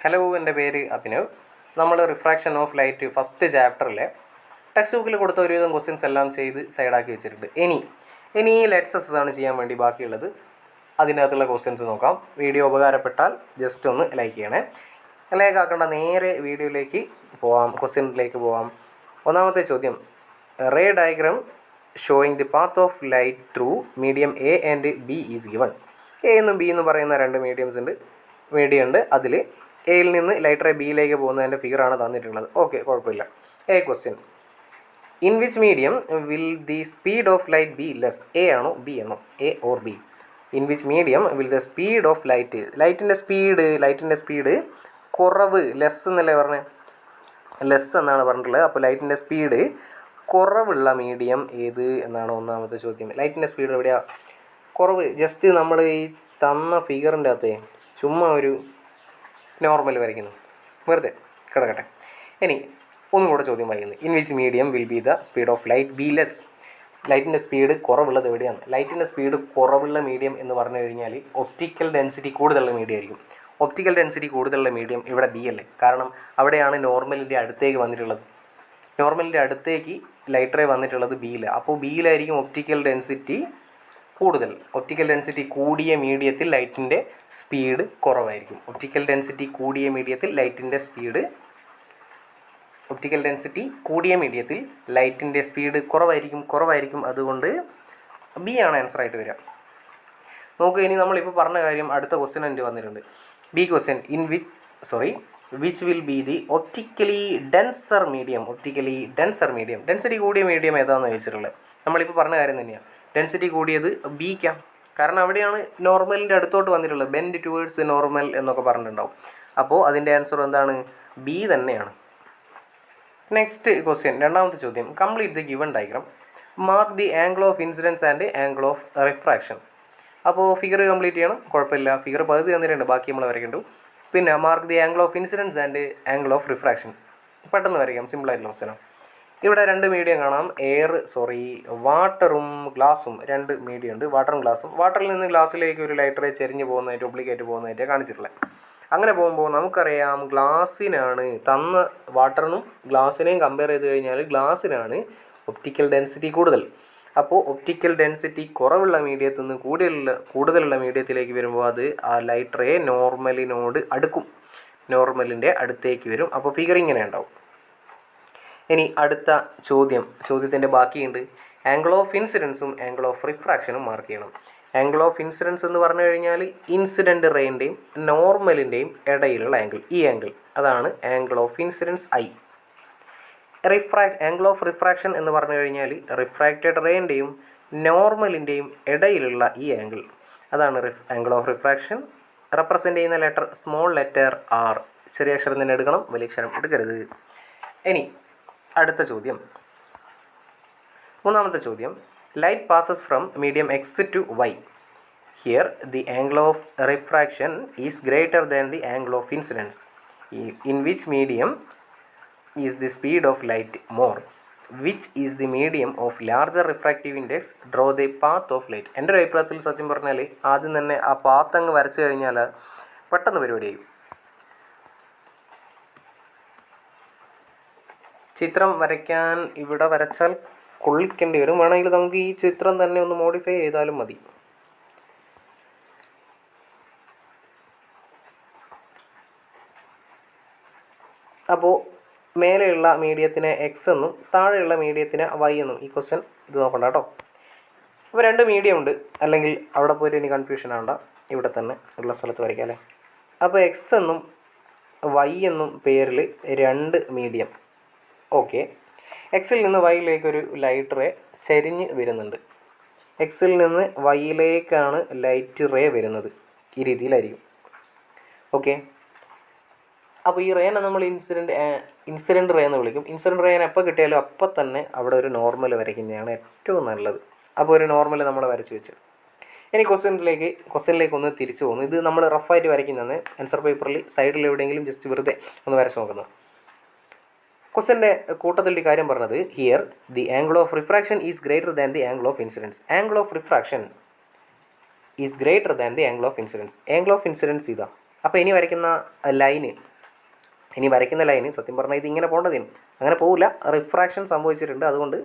Hello, എൻ്റെ പേര് അഭിനവ്. നമ്മൾ റിഫ്രാക്ഷൻ ഓഫ് ലൈറ്റ് ഫസ്റ്റ് ചാപ്റ്ററിലെ ടെക്സ്റ്റ് ബുക്കിൽ കൊടുത്ത ഒരുവിധം ക്വസ്റ്റ്യൻസ് എല്ലാം ചെയ്ത് സൈഡാക്കി വെച്ചിട്ടുണ്ട്. ഇനി ലെറ്റ്സസ് ആണ് ചെയ്യാൻ വേണ്ടി ബാക്കിയുള്ളത്. അതിനകത്തുള്ള ക്വസ്റ്റ്യൻസ് നോക്കാം. വീഡിയോ ഉപകാരപ്പെട്ടാൽ ജസ്റ്റ് ഒന്ന് ലൈക്ക് ചെയ്യണേ. ലൈക്ക് ആക്കേണ്ട, നേരെ വീഡിയോയിലേക്ക് പോവാം, ക്വസ്റ്റ്യനിലേക്ക് പോവാം. ഒന്നാമത്തെ ചോദ്യം, ray diagram showing the path of light through medium A and B is given. A എന്നും ബി എന്ന് പറയുന്ന രണ്ട് മീഡിയം ഉണ്ട്. അതിൽ എയിൽ നിന്ന് ലൈറ്റ് റേ ബിയിലേക്ക് പോകുന്നതിൻ്റെ ഫിഗറാണ് തന്നിട്ടുള്ളത്. ഓക്കെ, കുഴപ്പമില്ല. A question, in which medium will the speed of light be less? A ആണോ ബി ആണോ? A or B? In which medium will the speed of light, ലൈറ്റിൻ്റെ സ്പീഡ് കുറവ്, ലെസ് എന്നല്ലേ പറഞ്ഞത്? ലെസ് എന്നാണ് പറഞ്ഞിട്ടുള്ളത്. അപ്പോൾ ലൈറ്റിൻ്റെ സ്പീഡ് കുറവുള്ള മീഡിയം ഏത് എന്നാണ് ഒന്നാമത്തെ ചോദ്യം. ലൈറ്റിൻ്റെ സ്പീഡ് എവിടെയാണ് കുറവ്? ജസ്റ്റ് നമ്മൾ ഈ തന്ന ഫിഗറിൻ്റെ അകത്തെ ചുമ്മാ ഒരു നോർമൽ വരയ്ക്കുന്നു, വെറുതെ കിടക്കട്ടെ. ഇനി ഒന്നും കൂടെ ചോദ്യം വായിക്കുന്നത്, in which medium will be the speed of light be less? ലൈറ്റിൻ്റെ സ്പീഡ് കുറവുള്ളത് എവിടെയാണ്? ലൈറ്റിൻ്റെ സ്പീഡ് കുറവുള്ള മീഡിയം എന്ന് പറഞ്ഞു കഴിഞ്ഞാൽ ഒപ്റ്റിക്കൽ ഡെൻസിറ്റി കൂടുതലുള്ള മീഡിയം ആയിരിക്കും. ഒപ്റ്റിക്കൽ ഡെൻസിറ്റി കൂടുതലുള്ള മീഡിയം ഇവിടെ ബി അല്ലേ? കാരണം അവിടെയാണ് നോർമലിൻ്റെ അടുത്തേക്ക് വന്നിട്ടുള്ളത്. നോർമലിൻ്റെ അടുത്തേക്ക് ലൈറ്റ് റേ വന്നിട്ടുള്ളത് ബിയിൽ. അപ്പോൾ ബിയിലായിരിക്കും ഒപ്റ്റിക്കൽ ഡെൻസിറ്റി കൂടുതൽ. ഒപ്റ്റിക്കൽ ഡെൻസിറ്റി കൂടിയ മീഡിയത്തിൽ ലൈറ്റിൻ്റെ സ്പീഡ് കുറവായിരിക്കും. ഒപ്റ്റിക്കൽ ഡെൻസിറ്റി കൂടിയ മീഡിയത്തിൽ ലൈറ്റിൻ്റെ സ്പീഡ് കുറവായിരിക്കും. അതുകൊണ്ട് ബി ആണ് ആൻസർ ആയിട്ട് വരിക. നോക്കുക, ഇനി നമ്മളിപ്പോൾ പറഞ്ഞ കാര്യം അടുത്ത ക്വസ്റ്റ്യൻ എൻ്റെ വന്നിട്ടുണ്ട്. B question, which will be the optically denser medium? Density കൂടിയ മീഡിയം ഏതാണെന്ന് ചോദിച്ചിട്ടുള്ളത്. നമ്മളിപ്പോൾ പറഞ്ഞ കാര്യം തന്നെയാണ്. ഡെൻസിറ്റി കൂടിയത് ബിക്കാം, കാരണം അവിടെയാണ് നോർമലിൻ്റെ അടുത്തോട്ട് വന്നിട്ടുള്ളത്. ബെൻഡ് ടുവേഴ്സ് നോർമൽ എന്നൊക്കെ പറഞ്ഞിട്ടുണ്ടാവും. അപ്പോൾ അതിൻ്റെ ആൻസർ എന്താണ്? ബി തന്നെയാണ്. നെക്സ്റ്റ് ക്വസ്റ്റ്യൻ, രണ്ടാമത്തെ ചോദ്യം, complete the given diagram, mark the angle of incidents and angle of refraction. അപ്പോൾ ഫിഗർ കംപ്ലീറ്റ് ചെയ്യണം, കുഴപ്പമില്ല. ഫിഗർ പകുതി തന്നിട്ടുണ്ട്, ബാക്കി നമ്മൾ വരയ്ക്കേണ്ടു. പിന്നെ mark the angle of incidents and angle of refraction. പെട്ടെന്ന് വരയ്ക്കാം, സിമ്പിളായിട്ടുള്ള ക്വസ്റ്റ്യനാണ്. ഇവിടെ രണ്ട് മീഡിയം കാണാം, വാട്ടറും ഗ്ലാസും. രണ്ട് മീഡിയം ഉണ്ട്, വാട്ടറും ഗ്ലാസും. വാട്ടറിൽ നിന്ന് ഗ്ലാസ്സിലേക്ക് ഒരു ലൈറ്റ് റേ ചെരിഞ്ഞ് പോകുന്നതായിട്ട്, ഒബ്ലിക്കേറ്റ് പോകുന്നതായിട്ട് കാണിച്ചിട്ടുള്ളത്. അങ്ങനെ പോകുമ്പോൾ നമുക്കറിയാം ഗ്ലാസ്സിനാണ് തന്ന, വാട്ടറിനും ഗ്ലാസ്സിനെയും കമ്പയർ ചെയ്ത് കഴിഞ്ഞാൽ ഗ്ലാസ്സിനാണ് ഒപ്റ്റിക്കൽ ഡെൻസിറ്റി കൂടുതൽ. അപ്പോൾ ഒപ്റ്റിക്കൽ ഡെൻസിറ്റി കുറവുള്ള മീഡിയത്തിൽ നിന്ന് കൂടുതലുള്ള മീഡിയത്തിലേക്ക് വരുമ്പോൾ അത് ആ ലൈറ്റ് റേ നോർമലിനോട് അടുക്കും, നോർമലിൻ്റെ അടുത്തേക്ക് വരും. അപ്പോൾ ഫിഗർ ഇങ്ങനെ ഉണ്ടാവും. ഇനി അടുത്ത ചോദ്യത്തിൻ്റെ ബാക്കിയുണ്ട്. ആംഗിൾ ഓഫ് ഇൻസിഡൻസും ആംഗിൾ ഓഫ് റിഫ്രാക്ഷനും മാർക്ക് ചെയ്യണം. ആംഗിൾ ഓഫ് ഇൻസിഡൻസ് എന്ന് പറഞ്ഞു കഴിഞ്ഞാൽ ഇൻസിഡൻറ്റ് റേൻ്റെയും നോർമലിൻ്റെയും ഇടയിലുള്ള ആംഗിൾ, ഈ ആംഗിൾ, അതാണ് angle of incidents I. Angle of refraction എന്ന് പറഞ്ഞു കഴിഞ്ഞാൽ റിഫ്രാക്റ്റഡ് റേൻ്റെയും നോർമലിൻ്റെയും ഇടയിലുള്ള ഈ ആംഗിൾ, അതാണ് ആംഗിൾ ഓഫ് റിഫ്രാക്ഷൻ. റെപ്രസെൻ്റ് ചെയ്യുന്ന ലെറ്റർ സ്മോൾ ലെറ്റർ ആർ. ചെറിയ അക്ഷരം തന്നെ എടുക്കണം, വലിയ അക്ഷരം എടുക്കരുത്. ഇനി അടുത്ത ചോദ്യം, മൂന്നാമത്തെ ചോദ്യം, light passes from medium X to Y. Here the angle of refraction is greater than the angle of incidence. In which medium is the speed of light more? Which is the medium of larger refractive index? Draw the path of light. എൻ്റെ ഒരു അഭിപ്രായത്തിൽ സത്യം പറഞ്ഞാൽ ആദ്യം തന്നെ ആ path അങ്ങ് വരച്ചു കഴിഞ്ഞാൽ പെട്ടെന്ന് പരിപാടി ചെയ്യും. ചിത്രം വരയ്ക്കാൻ ഇവിടെ വരച്ചാൽ കൊള്ളിക്കേണ്ടി വരും. വേണമെങ്കിൽ നമുക്ക് ഈ ചിത്രം തന്നെ ഒന്ന് മോഡിഫൈ ചെയ്താലും മതി. അപ്പോൾ മേലെയുള്ള മീഡിയത്തിനെ എക്സ് എന്നും താഴെയുള്ള മീഡിയത്തിനെ വൈ എന്നും. ഈ ക്വസ്റ്റ്യൻ ഇത് നോക്കണ്ട കേട്ടോ. അപ്പോൾ രണ്ട് മീഡിയം ഉണ്ട്, അല്ലെങ്കിൽ അവിടെ പോയിട്ട് ഇനി കൺഫ്യൂഷൻ ആവണ്ട, ഇവിടെ തന്നെ ഉള്ള സ്ഥലത്ത് വരയ്ക്കാം അല്ലേ. അപ്പോൾ എക്സ് എന്നും വൈ എന്നും പേരിൽ രണ്ട് മീഡിയം. ഓക്കെ, എക്സിൽ നിന്ന് വൈയിലേക്കൊരു ലൈറ്റ് റേ ചരിഞ്ഞ് വരുന്നുണ്ട്. എക്സിൽ നിന്ന് വൈയിലേക്കാണ് ലൈറ്റ് റേ വരുന്നത്, ഈ രീതിയിലായിരിക്കും. ഓക്കെ, അപ്പോൾ ഈ റേനെ നമ്മൾ ഇൻസിഡൻറ്റ് റേ എന്ന് വിളിക്കും. ഇൻസിഡൻറ്റ് റേനെ എപ്പോൾ കിട്ടിയാലും അപ്പം തന്നെ അവിടെ ഒരു നോർമൽ വരയ്ക്കുന്നതാണ് ഏറ്റവും നല്ലത്. അപ്പോൾ ഒരു നോർമൽ നമ്മൾ വരച്ച് വെച്ച്, ഇനി ക്വസ്റ്റ്യനിലേക്ക് ഒന്ന് തിരിച്ചു പോകുന്നു. ഇത് നമ്മൾ റഫായിട്ട് വരയ്ക്കുന്നതാണ്. ആൻസർ പേപ്പറിൽ സൈഡിൽ എവിടെയെങ്കിലും ജസ്റ്റ് വെറുതെ ഒന്ന് വരച്ച് നോക്കുന്നത്. ക്വസ്റ്റ്യൻ്റെ കൂട്ടത്തിൽ കാര്യം പറഞ്ഞത്, here the angle of refraction is greater than the angle of incidents. Angle of refraction is greater than the angle of incidents. Angle of incidents ഇതാ. അപ്പോൾ ഇനി വരയ്ക്കുന്ന ലൈന് ഇനി വരയ്ക്കുന്ന ലൈന് സത്യം പറഞ്ഞാൽ ഇതിങ്ങനെ പോകേണ്ടതിന് അങ്ങനെ പോകില്ല, റിഫ്രാക്ഷൻ സംഭവിച്ചിട്ടുണ്ട്. അതുകൊണ്ട്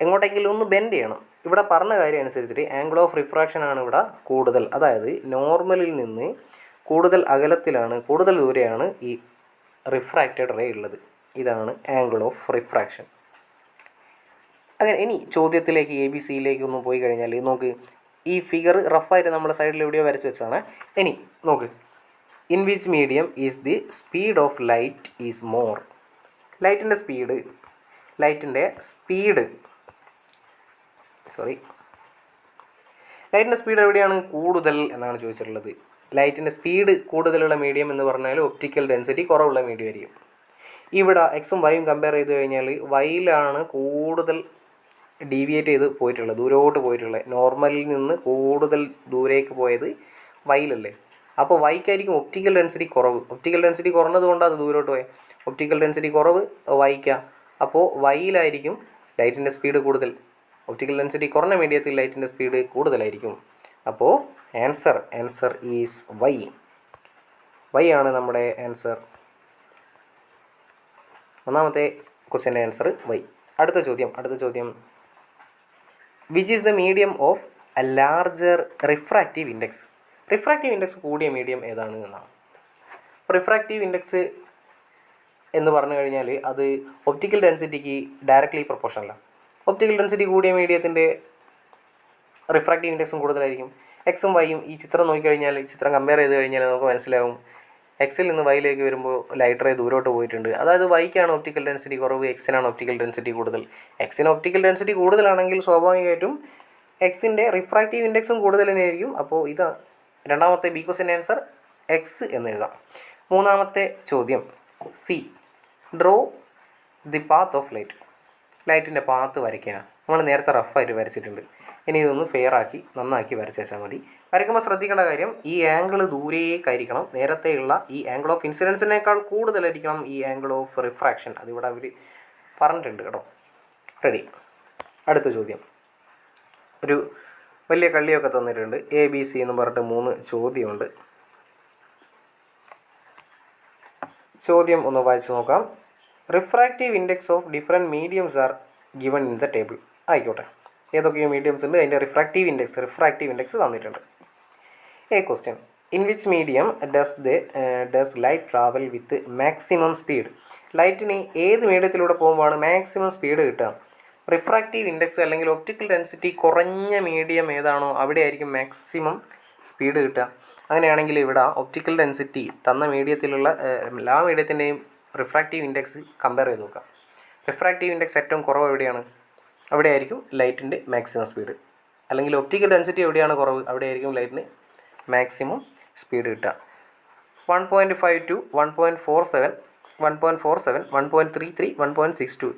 എങ്ങോട്ടെങ്കിലും ഒന്ന് ബെൻഡ് ചെയ്യണം. ഇവിടെ പറഞ്ഞ കാര്യം അനുസരിച്ചിട്ട് ആംഗിൾ ഓഫ് റിഫ്രാക്ഷൻ ആണ് ഇവിടെ കൂടുതൽ, അതായത് നോർമലിൽ നിന്ന് കൂടുതൽ അകലത്തിലാണ്, കൂടുതൽ ദൂരെയാണ് ഈ റിഫ്രാക്റ്റഡ് റേ ഉള്ളത്. ഇതാണ് ആംഗിൾ ഓഫ് റിഫ്രാക്ഷൻ. അങ്ങനെ ഇനി ചോദ്യത്തിലേക്ക് ABC ഒന്ന് പോയി കഴിഞ്ഞാൽ നോക്ക്, ഈ ഫിഗർ റഫായിട്ട് നമ്മൾ സൈഡിൽ എവിടെയോ വരച്ച് വെച്ചാണ്. ഇനി നോക്ക്, in which medium is the speed of light is more. ലൈറ്റിൻ്റെ സ്പീഡ് എവിടെയാണ് കൂടുതൽ എന്നാണ് ചോദിച്ചിട്ടുള്ളത്. ലൈറ്റിൻ്റെ സ്പീഡ് കൂടുതലുള്ള മീഡിയം എന്ന് പറഞ്ഞാൽ ഒപ്റ്റിക്കൽ ഡെൻസിറ്റി കുറവുള്ള മീഡിയം ആയിരിക്കും. ഇവിടെ എക്സും വൈയും കമ്പയർ ചെയ്ത് കഴിഞ്ഞാൽ വൈയിലാണ് കൂടുതൽ ഡീവിയേറ്റ് ചെയ്ത് പോയിട്ടുള്ളത്, ദൂരോട്ട് പോയിട്ടുള്ളത്. നോർമലിൽ നിന്ന് കൂടുതൽ ദൂരേക്ക് പോയത് വൈയിലല്ലേ. അപ്പോൾ വൈക്കായിരിക്കും ഒപ്റ്റിക്കൽ ഡെൻസിറ്റി കുറവ്. ഒപ്റ്റിക്കൽ ഡെൻസിറ്റി കുറഞ്ഞത് കൊണ്ടാണ് അത് ദൂരോട്ട് പോയത്. ഒപ്റ്റിക്കൽ ഡെൻസിറ്റി കുറവ് വൈക്കാം. അപ്പോൾ വൈയിലായിരിക്കും ലൈറ്റിൻ്റെ സ്പീഡ് കൂടുതൽ. ഒപ്റ്റിക്കൽ ഡെൻസിറ്റി കുറഞ്ഞ മീഡിയത്തിൽ ലൈറ്റിൻ്റെ സ്പീഡ് കൂടുതലായിരിക്കും. അപ്പോൾ ആൻസർ ഈസ് വൈ. വൈ ആണ് നമ്മുടെ ആൻസർ. ഒന്നാമത്തെ ക്വസ്റ്റ്യൻ്റെ ആൻസർ വൈ. അടുത്ത ചോദ്യം which is the medium of a larger refractive index. Refractive index കൂടിയ മീഡിയം ഏതാണ് എന്നാണ്. റിഫ്രാക്റ്റീവ് ഇൻഡെക്സ് എന്ന് പറഞ്ഞു കഴിഞ്ഞാൽ അത് ഒപ്റ്റിക്കൽ ഡെൻസിറ്റിക്ക് ഡയറക്റ്റ്ലി പ്രൊപ്പോർഷണലാണ്. ഒപ്റ്റിക്കൽ ഡെൻസിറ്റി കൂടിയ മീഡിയത്തിൻ്റെ റിഫ്രാക്റ്റീവ് ഇൻഡെക്സും കൂടുതലായിരിക്കും. എക്സും വൈയും ഈ ചിത്രം നോക്കിക്കഴിഞ്ഞാൽ, ചിത്രം കമ്പയർ ചെയ്ത് കഴിഞ്ഞാൽ നമുക്ക് മനസ്സിലാവും എക്സിൽ നിന്ന് വൈയിലേക്ക് വരുമ്പോൾ ലൈറ്റ് റേ ദൂരോട്ട് പോയിട്ടുണ്ട്. അതായത് വൈക്കാണ് ഒപ്റ്റിക്കൽ ഡെൻസിറ്റി കുറവ്, എക്സിനാണ് ഒപ്റ്റിക്കൽ ഡെൻസിറ്റി കൂടുതൽ. എക്സിന് ഒപ്റ്റിക്കൽ ഡെൻസിറ്റി കൂടുതലാണെങ്കിൽ സ്വാഭാവികമായിട്ടും എക്സിൻ്റെ റിഫ്രാക്റ്റീവ് ഇൻഡെക്സും കൂടുതൽ തന്നെയായിരിക്കും. അപ്പോൾ ഇത് രണ്ടാമത്തെ ബി ക്വസ്റ്റ്യൻ ആൻസർ എക്സ് എന്ന് എഴുതാം. മൂന്നാമത്തെ ചോദ്യം C, draw the path of light. ലൈറ്റിൻ്റെ പാത്ത് വരയ്ക്കാനാണ്. നമ്മൾ നേരത്തെ റഫായിട്ട് വരച്ചിട്ടുണ്ട്. ഇനി ഇതൊന്ന് ഫെയറാക്കി നന്നാക്കി വരച്ച് വെച്ചാൽ മതി. വരയ്ക്കുമ്പോൾ ശ്രദ്ധിക്കേണ്ട കാര്യം, ഈ ആംഗിൾ ദൂരേക്കായിരിക്കണം. നേരത്തെയുള്ള ഈ ആംഗിൾ ഓഫ് ഇൻസിഡൻസിനേക്കാൾ കൂടുതലായിരിക്കണം ഈ ആംഗിൾ ഓഫ് റിഫ്രാക്ഷൻ. അതിവിടെ അവർ പറഞ്ഞിട്ടുണ്ട് കേട്ടോ. റെഡി. അടുത്ത ചോദ്യം ഒരു വലിയ കള്ളിയൊക്കെ തന്നിട്ടുണ്ട്. ABC എന്ന് പറഞ്ഞിട്ട് 3 ചോദ്യമുണ്ട്. ചോദ്യം ഒന്ന് വായിച്ച് നോക്കാം. Refractive index of different mediums are given in the table. ആയിക്കോട്ടെ, ഏതൊക്കെയോ മീഡിയംസ് ഉണ്ട്, അതിൻ്റെ റിഫ്രാക്റ്റീവ് ഇൻഡെക്സ് തന്നിട്ടുണ്ട്. Question, in which medium does light travel with maximum speed. ലൈറ്റിന് ഏത് മീഡിയത്തിലൂടെ പോകുമ്പോഴാണ് മാക്സിമം സ്പീഡ് കിട്ടുക? റിഫ്രാക്റ്റീവ് ഇൻഡെക്സ് അല്ലെങ്കിൽ ഒപ്റ്റിക്കൽ ഡെൻസിറ്റി കുറഞ്ഞ മീഡിയം ഏതാണോ അവിടെ ആയിരിക്കും മാക്സിമം സ്പീഡ് കിട്ടുക. അങ്ങനെയാണെങ്കിൽ ഇവിടെ ഒപ്റ്റിക്കൽ ഡെൻസിറ്റി തന്ന മീഡിയത്തിലുള്ള എല്ലാ മീഡിയത്തിൻ്റെയും റിഫ്രാക്റ്റീവ് ഇൻഡെക്സ് കമ്പയർ ചെയ്ത് നോക്കാം. റിഫ്രാക്റ്റീവ് ഇൻഡെക്സ് ഏറ്റവും കുറവ് എവിടെയാണ്? അവിടെ ആയിരിക്കും ലൈറ്റിൻ്റെ മാക്സിമം സ്പീഡ്. അല്ലെങ്കിൽ ഒപ്റ്റിക്കൽ ഡെൻസിറ്റി എവിടെയാണ് കുറവ്? അവിടെ ആയിരിക്കും ലൈറ്റിന് മാക്സിമം സ്പീഡ് കിട്ടുക. 1.5 to 1.47, 1.47, 1.33, 1.62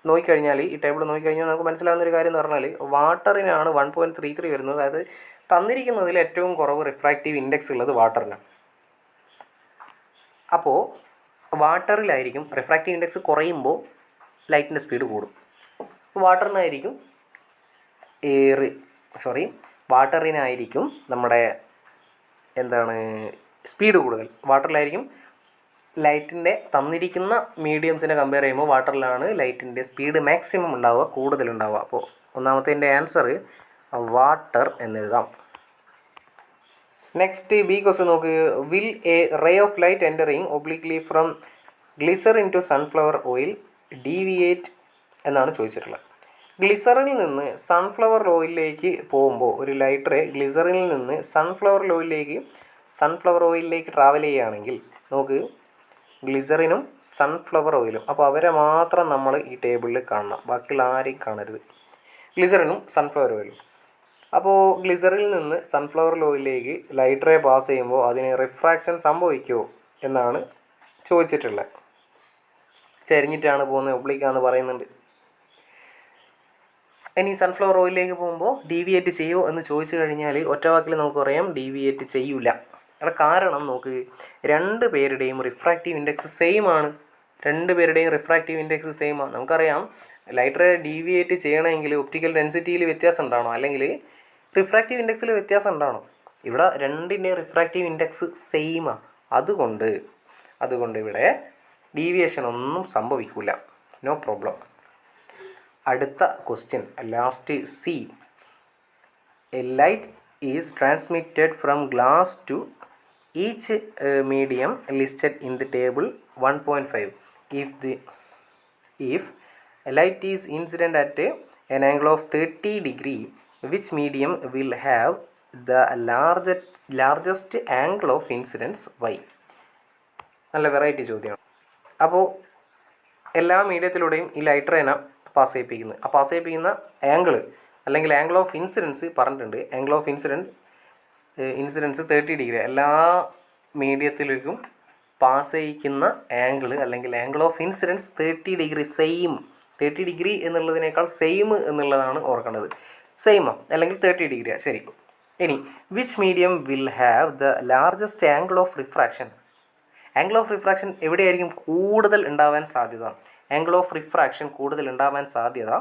നോക്കിക്കഴിഞ്ഞാൽ, ഈ ടേബിൾ നോക്കിക്കഴിഞ്ഞാൽ നമുക്ക് മനസ്സിലാവുന്നൊരു കാര്യം എന്ന് പറഞ്ഞാൽ വാട്ടറിനാണ് 1.33 വരുന്നത്. അതായത് തന്നിരിക്കുന്നതിൽ ഏറ്റവും കുറവ് റിഫ്രാക്റ്റീവ് ഇൻഡെക്സ് ഉള്ളത് വാട്ടറിനാണ്. അപ്പോൾ വാട്ടറിലായിരിക്കും റിഫ്രാക്റ്റീവ് ഇൻഡെക്സ് കുറയുമ്പോൾ ലൈറ്റിൻ്റെ സ്പീഡ് കൂടും. വാട്ടറിനായിരിക്കും നമ്മുടെ സ്പീഡ് കൂടുതൽ. വാട്ടറിലായിരിക്കും ലൈറ്റിൻ്റെ തന്നിരിക്കുന്ന മീഡിയംസിനെ കമ്പയർ ചെയ്യുമ്പോൾ വാട്ടറിലാണ് ലൈറ്റിൻ്റെ സ്പീഡ് മാക്സിമം ഉണ്ടാവുക, കൂടുതലുണ്ടാവുക. അപ്പോൾ ഒന്നാമത്തെ ആൻസർ വാട്ടർ എന്നെഴുതാം. നെക്സ്റ്റ് ബി ക്വസ്റ്റ്യൻ നോക്ക്. Will a ray of light entering obliquely from glycerine to sunflower oil deviate എന്നാണ് ചോദിച്ചിട്ടുള്ളത്. ഗ്ലിസറിനിൽ നിന്ന് സൺഫ്ലവർ ഓയിലിലേക്ക് പോകുമ്പോൾ ഒരു ലൈറ്റ് റേ ഗ്ലിസറിനിൽ നിന്ന് സൺഫ്ലവർ ഓയിലിലേക്ക് ട്രാവൽ ചെയ്യുകയാണെങ്കിൽ നോക്ക്, ഗ്ലിസറിനും സൺഫ്ലവർ ഓയിലും, അപ്പോൾ അവരെ മാത്രം നമ്മൾ ഈ ടേബിളിൽ കാണണം, ബാക്കിയുള്ള ആരെയും കാണരുത്. ഗ്ലിസറിനും സൺഫ്ലവർ ഓയിലും. അപ്പോൾ ഗ്ലിസറിൽ നിന്ന് സൺഫ്ലവർ ഓയിലിലേക്ക് ലൈറ്റ് റേ പാസ് ചെയ്യുമ്പോൾ അതിന് റിഫ്രാക്ഷൻ സംഭവിക്കുമോ എന്നാണ് ചോദിച്ചിട്ടുള്ളത്. ചരിഞ്ഞിട്ടാണ് പോകുന്നത്, ഒബ്ലിക്കാന്ന് പറയുന്നുണ്ട്. ഇനി സൺഫ്ലവർ ഓയിലിലേക്ക് പോകുമ്പോൾ ഡീവിയേറ്റ് ചെയ്യുമോ എന്ന് ചോദിച്ചു കഴിഞ്ഞാൽ ഒറ്റ വാക്കിൽ നമുക്ക് പറയാം, ഡീവിയേറ്റ് ചെയ്യൂല. അവിടെ കാരണം നോക്ക്, രണ്ട് പേരുടെയും റിഫ്രാക്റ്റീവ് ഇൻഡെക്സ് സെയിം ആണ്. നമുക്കറിയാം ലൈറ്റ് റേ ഡീവിയേറ്റ് ചെയ്യണമെങ്കിൽ ഒപ്റ്റിക്കൽ ഡെൻസിറ്റിയിൽ വ്യത്യാസം ഉണ്ടാവണം, അല്ലെങ്കിൽ റിഫ്രാക്റ്റീവ് ഇൻഡെക്സിൽ വ്യത്യാസം ഉണ്ടാവണം. ഇവിടെ രണ്ടിൻ്റെയും റിഫ്രാക്റ്റീവ് ഇൻഡെക്സ് സെയിമാണ്. അതുകൊണ്ട് അതുകൊണ്ട് ഇവിടെ ഡീവിയേഷൻ ഒന്നും സംഭവിക്കില്ല, നോ പ്രോബ്ലം. അടുത്ത question last C. A light is transmitted from glass to each medium listed in the table 1.5. If a light is incident at an angle of 30 degree, which medium will have the largest angle of incidence? Why? നല്ല variety ചോദ്യമാണ്. അപ്പോൾ എല്ലാ മീഡിയത്തിലൂടെയും ഈ ലൈറ്ററേനെ pass ചെയ്യിപ്പിക്കുന്നത്. ആ pass ചെയ്യിപ്പിക്കുന്ന ആംഗിൾ അല്ലെങ്കിൽ ആംഗിൾ ഓഫ് ഇൻസിഡൻസ് പറഞ്ഞിട്ടുണ്ട്. Angle of incidence 30 degree. എല്ലാ മീഡിയത്തിലേക്കും പാസ് ചെയ്യിക്കുന്ന ആംഗിൾ അല്ലെങ്കിൽ angle of incidence 30 degree. 30 degree എന്നുള്ളതിനേക്കാൾ സെയിം എന്നുള്ളതാണ് ഓർക്കേണ്ടത്. സെയിമാ അല്ലെങ്കിൽ 30 ഡിഗ്രിയാ. ശരി. ഇനി which medium will have the largest angle of refraction? Angle of refraction എവിടെയായിരിക്കും കൂടുതൽ ഉണ്ടാവാൻ സാധ്യത? ആംഗിൾ ഓഫ് റിഫ്രാക്ഷൻ കൂടുതൽ ഉണ്ടാവാൻ സാധ്യത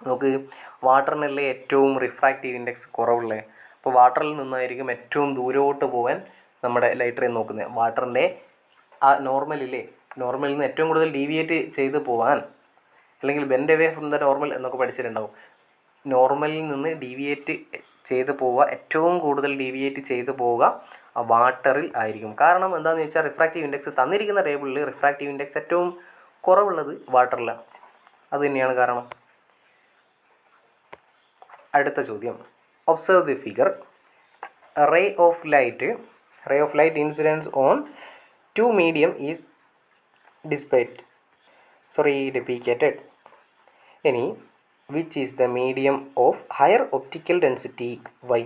നമുക്ക് വാട്ടറിനല്ലേ ഏറ്റവും റിഫ്രാക്റ്റീവ് ഇൻഡെക്സ് കുറവുള്ളത്. അപ്പോൾ വാട്ടറിൽ നിന്നായിരിക്കും ഏറ്റവും ദൂരോട്ട് പോകാൻ നമ്മുടെ ലൈറ്ററിൽ നോക്കുന്നത്. വാട്ടറിൻ്റെ ആ നോർമലിൽ നിന്ന് ഏറ്റവും കൂടുതൽ ഡീവിയേറ്റ് ചെയ്ത് പോകാൻ അല്ലെങ്കിൽ bend away from the normal എന്നൊക്കെ പഠിച്ചിട്ടുണ്ടാവും. നോർമലിൽ നിന്ന് ഡീവിയേറ്റ് ചെയ്ത് പോവുക, ഏറ്റവും കൂടുതൽ ഡീവിയേറ്റ് ചെയ്ത് പോവുക ആ വാട്ടറിൽ ആയിരിക്കും. കാരണം എന്താണെന്ന് വെച്ചാൽ റിഫ്രാക്റ്റീവ് ഇൻഡെക്സ് തന്നിരിക്കുന്ന ടേബിളിൽ റിഫ്രാക്റ്റീവ് ഇൻഡെക്സ് ഏറ്റവും കുറവുള്ളത് വാട്ടറിലാണ്. അത് തന്നെയാണ് കാരണം. അടുത്ത ചോദ്യം. Observe the figure. Ray of light incidence on 2 medium is depicted. Any which is the medium of higher optical density? Why?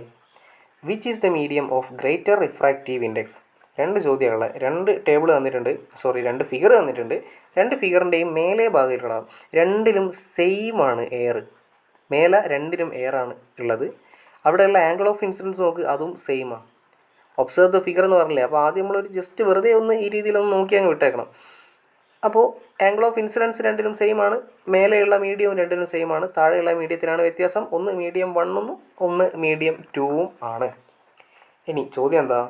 Which is the medium of greater refractive index? രണ്ട് ചോദ്യങ്ങൾ, രണ്ട് ടേബിൾ തന്നിട്ടുണ്ട്, രണ്ട് ഫിഗർ തന്നിട്ടുണ്ട്. രണ്ട് ഫിഗറിൻ്റെയും മേലെ ഭാഗത്തിലുള്ള രണ്ടിലും same ആണ് എയർ. മേലെ രണ്ടിലും എയർ ആണ് ഉള്ളത്. അവിടെയുള്ള ആംഗിൾ ഓഫ് ഇൻസിഡൻസ് നോക്ക്, അതും സെയിമാണ്. ഒബ്സർവ് ദ ഫിഗർ എന്ന് പറഞ്ഞില്ലേ. അപ്പോൾ ആദ്യം നമ്മളൊരു ജസ്റ്റ് വെറുതെ ഒന്ന് ഈ രീതിയിലൊന്ന് നോക്കി അങ്ങ് വിട്ടേക്കണം. അപ്പോൾ ആംഗിൾ ഓഫ് ഇൻസിഡൻസ് രണ്ടിലും സെയിം ആണ്. മേലെയുള്ള മീഡിയവും രണ്ടിലും സെയിം ആണ്. താഴെയുള്ള മീഡിയത്തിനാണ് വ്യത്യാസം. ഒന്ന് മീഡിയം 1 ഒന്ന് മീഡിയം 2 ആണ്. ഇനി ചോദ്യം എന്താ?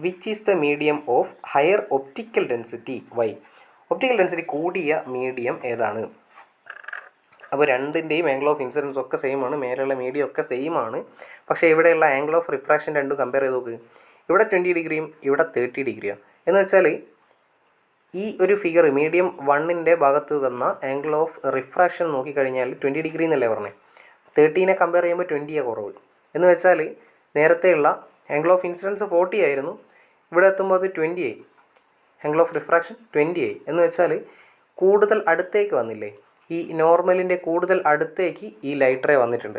Which is the medium of higher optical density? Why? Optical density കൂടിയ മീഡിയം ഏതാണ്? അപ്പോൾ രണ്ടിൻ്റെയും ആംഗിൾ ഓഫ് ഇൻസിഡൻസ് ഒക്കെ സെയിം ആണ്. മേലെയുള്ള മീഡിയം ഒക്കെ സെയിം ആണ്. പക്ഷേ ഇവിടെയുള്ള ആംഗിൾ ഓഫ് റിഫ്രാക്ഷൻ രണ്ടും കമ്പയർ ചെയ്ത് നോക്ക്. ഇവിടെ 20 ഡിഗ്രിയും ഇവിടെ 30 ഡിഗ്രിയാണ്. എന്ന് വെച്ചാൽ ഈ ഒരു ഫിഗർ മീഡിയം 1ൻ്റെ ഭാഗത്ത് വന്ന ആംഗിൾ ഓഫ് റിഫ്രാക്ഷൻ നോക്കിക്കഴിഞ്ഞാൽ 20 ഡിഗ്രി എന്നല്ലേ പറഞ്ഞത്. 30നെ കമ്പയർ ചെയ്യുമ്പോൾ 20 കുറവ്. എന്ന് വെച്ചാൽ നേരത്തെയുള്ള ആംഗിൾ ഓഫ് ഇൻസിഡൻസ് 40 ആയിരുന്നു. ഇവിടെ എത്തുമ്പോൾ അത് 20 ആയി. ആംഗിൾ ഓഫ് റിഫ്രാക്ഷൻ 20 ആയി. എന്ന് വെച്ചാൽ കൂടുതൽ അടുത്തേക്ക് വന്നില്ലേ. ഈ നോർമലിൻ്റെ കൂടുതൽ അടുത്തേക്ക് ഈ ലൈറ്ററേ വന്നിട്ടുണ്ട്.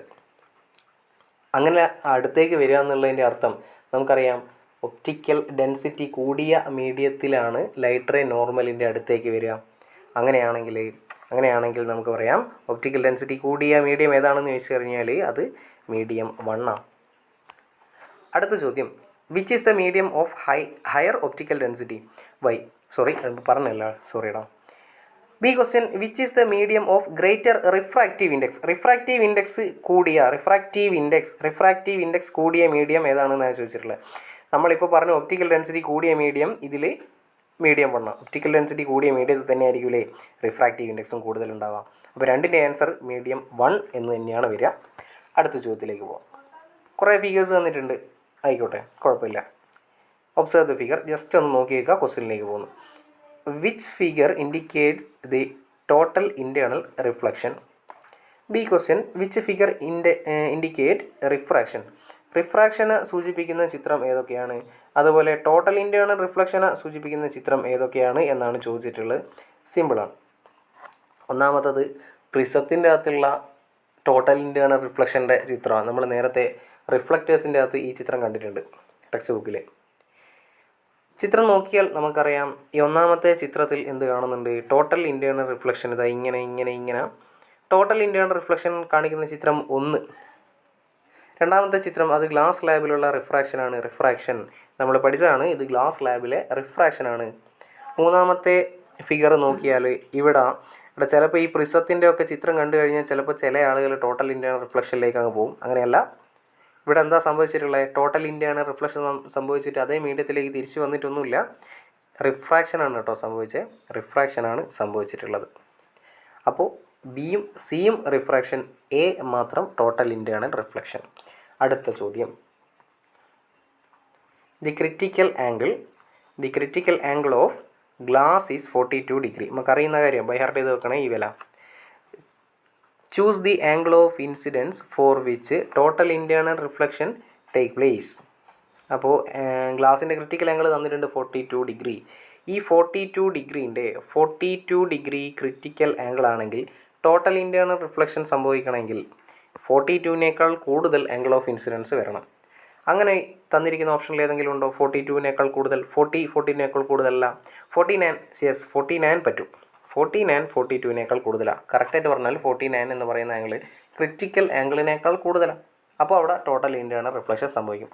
അങ്ങനെ അടുത്തേക്ക് വരിക എന്നുള്ളതിൻ്റെ അർത്ഥം നമുക്കറിയാം, ഒപ്റ്റിക്കൽ ഡെൻസിറ്റി കൂടിയ മീഡിയത്തിലാണ് ലൈറ്ററേ നോർമലിൻ്റെ അടുത്തേക്ക് വരിക. അങ്ങനെയാണെങ്കിൽ നമുക്ക് പറയാം ഒപ്റ്റിക്കൽ ഡെൻസിറ്റി കൂടിയ മീഡിയം ഏതാണെന്ന് ചോദിച്ചു കഴിഞ്ഞാൽ അത് മീഡിയം 1 ആണ്. അടുത്ത ചോദ്യം. Which is the medium of higher optical density? Why? സോറിടാ. B question. Which is the medium of greater refractive index? Refractive index കൂടിയ മീഡിയം ഏതാണെന്നാണ് ചോദിച്ചിട്ടുള്ളത്. നമ്മളിപ്പോൾ പറഞ്ഞു ഒപ്റ്റിക്കൽ ഡെൻസിറ്റി കൂടിയ മീഡിയം, ഇതിൽ മീഡിയം 1 ആണ്. ഒപ്റ്റിക്കൽ ഡെൻസിറ്റി കൂടിയ മീഡിയത്തിൽ തന്നെ ആയിരിക്കില്ലേ റിഫ്രാക്റ്റീവ് ഇൻഡെക്സും കൂടുതലുണ്ടാവാം. അപ്പോൾ രണ്ടിൻ്റെ ആൻസർ മീഡിയം 1 എന്ന് തന്നെയാണ് വരിക. അടുത്ത ചോദ്യത്തിലേക്ക് പോകാം. കുറേ ഫിഗേഴ്സ് തന്നിട്ടുണ്ട്, ആയിക്കോട്ടെ, കുഴപ്പമില്ല. Observe the figure. ജസ്റ്റ് ഒന്ന് നോക്കി വയ്ക്കുക. ക്വസ്റ്റ്യനിലേക്ക് പോകുന്നു. Which figure indicates the total internal reflection? B question. Which figure indicate refraction? റിഫ്രാക്ഷനെ സൂചിപ്പിക്കുന്ന ചിത്രം ഏതൊക്കെയാണ്? അതുപോലെ ടോട്ടൽ ഇൻറ്റേർണൽ റിഫ്ലക്ഷനെ സൂചിപ്പിക്കുന്ന ചിത്രം ഏതൊക്കെയാണ് എന്നാണ് ചോദിച്ചിട്ടുള്ളത്. സിമ്പിളാണ്. ഒന്നാമത്തത് പ്രിസത്തിൻ്റെ അകത്തുള്ള ടോട്ടൽ ഇൻറ്റേർണൽ റിഫ്ലക്ഷൻ്റെ ചിത്രമാണ്. നമ്മൾ നേരത്തെ റിഫ്ലക്റ്റേഴ്സിൻ്റെ അകത്ത് ഈ ചിത്രം കണ്ടിട്ടുണ്ട് ടെക്സ്റ്റ് ബുക്കിൽ. ചിത്രം നോക്കിയാൽ നമുക്കറിയാം, ഈ ഒന്നാമത്തെ ചിത്രത്തിൽ എന്ത് കാണുന്നുണ്ട്? Total internal reflection. ഇതാ ഇങ്ങനെ ടോട്ടൽ ഇൻറ്റേർണൽ റിഫ്ലക്ഷൻ കാണിക്കുന്ന ചിത്രം 1. രണ്ടാമത്തെ ചിത്രം അത് ഗ്ലാസ് ലാബിലുള്ള റിഫ്രാക്ഷൻ നമ്മൾ പഠിച്ചതാണ്. ഇത് ഗ്ലാസ് ലാബിലെ റിഫ്രാക്ഷനാണ്. മൂന്നാമത്തെ ഫിഗർ നോക്കിയാൽ ഇവിടെ ചിലപ്പോൾ ഈ പ്രിസത്തിൻ്റെ ഒക്കെ ചിത്രം കണ്ടു കഴിഞ്ഞാൽ ചിലപ്പോൾ ചില ആളുകൾ ടോട്ടൽ ഇൻറ്റേർണൽ റിഫ്ലക്ഷനിലേക്ക് അങ്ങ് പോകും. അങ്ങനെയല്ല, ഇവിടെ എന്താ സംഭവിച്ചിട്ടുള്ളത്? ടോട്ടൽ ഇൻറ്റേർണൽ റിഫ്ലക്ഷൻ സംഭവിച്ചിട്ട് അതേ മീഡിയത്തിലേക്ക് തിരിച്ചു വന്നിട്ടൊന്നുമില്ല. റിഫ്രാക്ഷനാണ് കേട്ടോ സംഭവിച്ചത്, റിഫ്രാക്ഷനാണ് സംഭവിച്ചിട്ടുള്ളത്. അപ്പോൾ ബിയും സിയും റിഫ്രാക്ഷൻ, എ മാത്രം ടോട്ടൽ ഇൻറ്റേർണൽ റിഫ്ലക്ഷൻ. അടുത്ത ചോദ്യം, the critical angle of glass is 42 degree. നമുക്കറിയുന്ന കാര്യം, ബൈ ഹാർട്ട് ചെയ്ത് വെക്കണേ ഈ വില. Choose the angle of incidence for which total internal reflection take place. അപ്പോൾ ഗ്ലാസിൻ്റെ ക്രിറ്റിക്കൽ ആംഗിൾ തന്നിട്ടുണ്ട് 42 ഡിഗ്രി. ഈ 42 ഡിഗ്രി ക്രിറ്റിക്കൽ ആംഗിൾ ആണെങ്കിൽ ടോട്ടൽ ഇൻറ്റേർണൽ റിഫ്ലക്ഷൻ സംഭവിക്കണമെങ്കിൽ 42നേക്കാൾ കൂടുതൽ ആംഗിൾ ഓഫ് ഇൻസിഡൻസ് വരണം. അങ്ങനെ തന്നിരിക്കുന്ന ഓപ്ഷനിൽ ഏതെങ്കിലും ഉണ്ടോ? 42നേക്കാൾ കൂടുതൽ, 40നേക്കാൾ കൂടുതലല്ല, 49 പറ്റും. 49 42നേക്കാൾ കൂടുതലാണ്. കറക്റ്റായിട്ട് പറഞ്ഞാൽ 49 എന്ന് പറയുന്ന ആംഗിൾ ക്രിറ്റിക്കൽ ആംഗിളിനേക്കാൾ കൂടുതലാണ്. അപ്പോൾ അവിടെ ടോട്ടൽ ഇൻറ്റേർണൽ റിഫ്ലക്ഷൻ സംഭവിക്കും.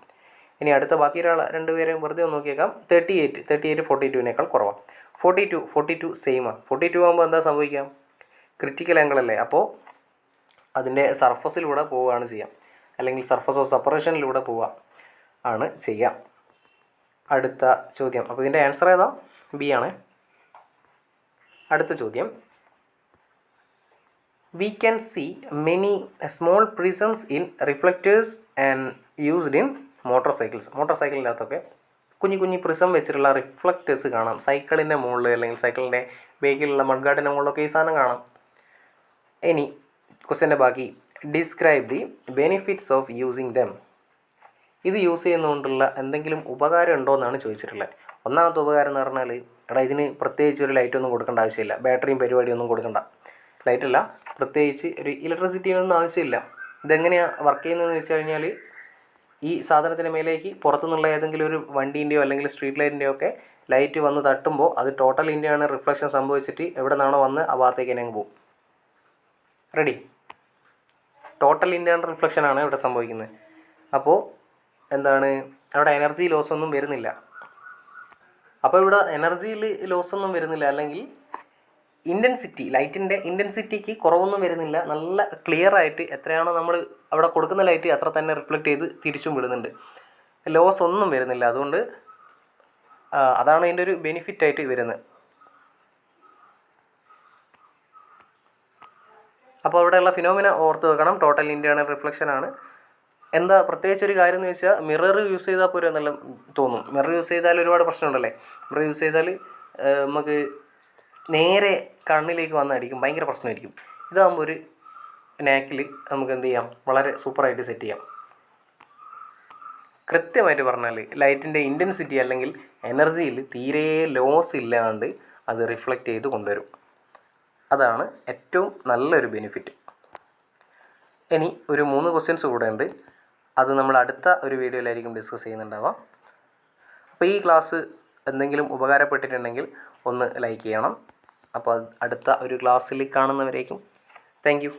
ഇനി അടുത്ത ബാക്കി രണ്ടുപേരെയും വെറുതെ ഒന്ന് നോക്കിയേക്കാം. 38 42നേക്കാൾ കുറവാണ്. 42 സെയിമാണ്. 42 ആകുമ്പോൾ എന്താ സംഭവിക്കാം? ക്രിറ്റിക്കൽ ആംഗിൾ അല്ലേ, അപ്പോൾ അതിൻ്റെ സർഫസിലൂടെ പോവുകയാണ് ചെയ്യാം, അല്ലെങ്കിൽ സർഫസ് ഓഫ് സെപ്പറേഷനിലൂടെ പോവുക ആണ് ചെയ്യാം. അടുത്ത ചോദ്യം, അപ്പോൾ ഇതിൻ്റെ ആൻസർ ഏതാ? ബി ആണ്. അടുത്ത ചോദ്യം, we can see many small prisms in reflectors and used in motorcycles. Motor സൈക്കിളിനകത്തൊക്കെ കുഞ്ഞു പ്രിസം വെച്ചിട്ടുള്ള റിഫ്ലക്റ്റേഴ്സ് കാണാം. സൈക്കിളിൻ്റെ മുകളിൽ അല്ലെങ്കിൽ സൈക്കിളിൻ്റെ ബേക്കിലുള്ള മഡ്ഗാർഡിൻ്റെ മുകളിലൊക്കെ ഈ സാധനം കാണാം. ഇനി ക്വസ്റ്റ്യൻ്റെ ബാക്കി, describe the benefits of using dum. ഇത് യൂസ് ചെയ്യുന്നതുകൊണ്ടുള്ള എന്തെങ്കിലും ഉപകാരം ഉണ്ടോ എന്നാണ് ചോദിച്ചിട്ടുള്ളത്. ഒന്നാമത്തെ ഉപകാരം എന്ന് പറഞ്ഞാൽ, ഇതിന് പ്രത്യേകിച്ച് ഒരു ലൈറ്റൊന്നും കൊടുക്കേണ്ട ആവശ്യമില്ല, ബാറ്ററിയും പരിപാടിയൊന്നും കൊടുക്കണ്ട. ലൈറ്റല്ല, പ്രത്യേകിച്ച് ഒരു ഇലക്ട്രിസിറ്റിയൊന്നും ആവശ്യമില്ല. ഇതെങ്ങനെയാണ് വർക്ക് ചെയ്യുന്നതെന്ന് വെച്ച് കഴിഞ്ഞാൽ, ഈ സാധനത്തിന് മേലേക്ക് പുറത്തുനിന്നുള്ള ഏതെങ്കിലും ഒരു വണ്ടീൻ്റെയോ അല്ലെങ്കിൽ സ്ട്രീറ്റ് ലൈറ്റിൻ്റെയോ ഒക്കെ ലൈറ്റ് വന്ന് തട്ടുമ്പോൾ അത് ടോട്ടൽ ഇൻറ്റേർണൽ റിഫ്ലക്ഷൻ സംഭവിച്ചിട്ട് എവിടെ നിന്നാണോ വന്ന് ആ ഭാഗത്തേക്ക് തന്നെ അങ്ങ് പോകും. റെഡി? ടോട്ടൽ ഇൻറ്റേർണൽ റിഫ്ലക്ഷനാണ് ഇവിടെ സംഭവിക്കുന്നത്. അപ്പോൾ എന്താണ്, അവിടെ എനർജി ലോസ് ഒന്നും വരുന്നില്ല. അപ്പോൾ ഇവിടെ എനർജിയിൽ ലോസ് ഒന്നും വരുന്നില്ല, അല്ലെങ്കിൽ ഇൻറ്റൻസിറ്റി, ലൈറ്റിൻ്റെ ഇൻറ്റൻസിറ്റിക്ക് കുറവൊന്നും വരുന്നില്ല. നല്ല ക്ലിയർ ആയിട്ട് എത്രയാണോ നമ്മൾ അവിടെ കൊടുക്കുന്ന ലൈറ്റ് അത്ര തന്നെ റിഫ്ലക്റ്റ് ചെയ്ത് തിരിച്ചും വിടുന്നുണ്ട്. ലോസ് ഒന്നും വരുന്നില്ല. അതുകൊണ്ട് അതാണ് അതിൻ്റെ ഒരു ബെനിഫിറ്റായിട്ട് വരുന്നത്. അപ്പോൾ അവിടെയുള്ള ഫിനോമിന ഓർത്ത് വെക്കണം, ടോട്ടൽ ഇൻറ്റേർണൽ റിഫ്ലക്ഷനാണ്. എന്താ പ്രത്യേകിച്ച് ഒരു കാര്യം എന്ന് വെച്ചാൽ, മിറർ യൂസ് ചെയ്താൽ പോലും എന്നെല്ലാം തോന്നും. മിറർ യൂസ് ചെയ്താൽ ഒരുപാട് പ്രശ്നമുണ്ടല്ലേ. മിറർ യൂസ് ചെയ്താൽ നമുക്ക് നേരെ കണ്ണിലേക്ക് വന്നടിക്കും, ഭയങ്കര പ്രശ്നമായിരിക്കും. ഇതാകുമ്പോൾ ഒരു നാക്കിൽ നമുക്ക് എന്ത് ചെയ്യാം, വളരെ സൂപ്പറായിട്ട് സെറ്റ് ചെയ്യാം. കൃത്യമായിട്ട് പറഞ്ഞാൽ ലൈറ്റിൻ്റെ ഇൻറ്റൻസിറ്റി അല്ലെങ്കിൽ എനർജിയിൽ തീരെ ലോസ് ഇല്ലാണ്ട് അത് റിഫ്ലക്റ്റ് ചെയ്ത് കൊണ്ടുവരും. അതാണ് ഏറ്റവും നല്ലൊരു ബെനിഫിറ്റ്. ഇനി ഒരു 3 ക്വസ്റ്റ്യൻസ് കൂടെ ഉണ്ട്. അത് നമ്മൾ അടുത്ത ഒരു വീഡിയോയിലായിരിക്കും ഡിസ്കസ് ചെയ്യുന്നുണ്ടാവാം. അപ്പോൾ ഈ ക്ലാസ് എന്തെങ്കിലും ഉപകാരപ്പെട്ടിട്ടുണ്ടെങ്കിൽ ഒന്ന് ലൈക്ക് ചെയ്യണം. അപ്പോൾ അടുത്ത ഒരു ക്ലാസ്സിൽ കാണുന്നവരേക്കും താങ്ക് യു.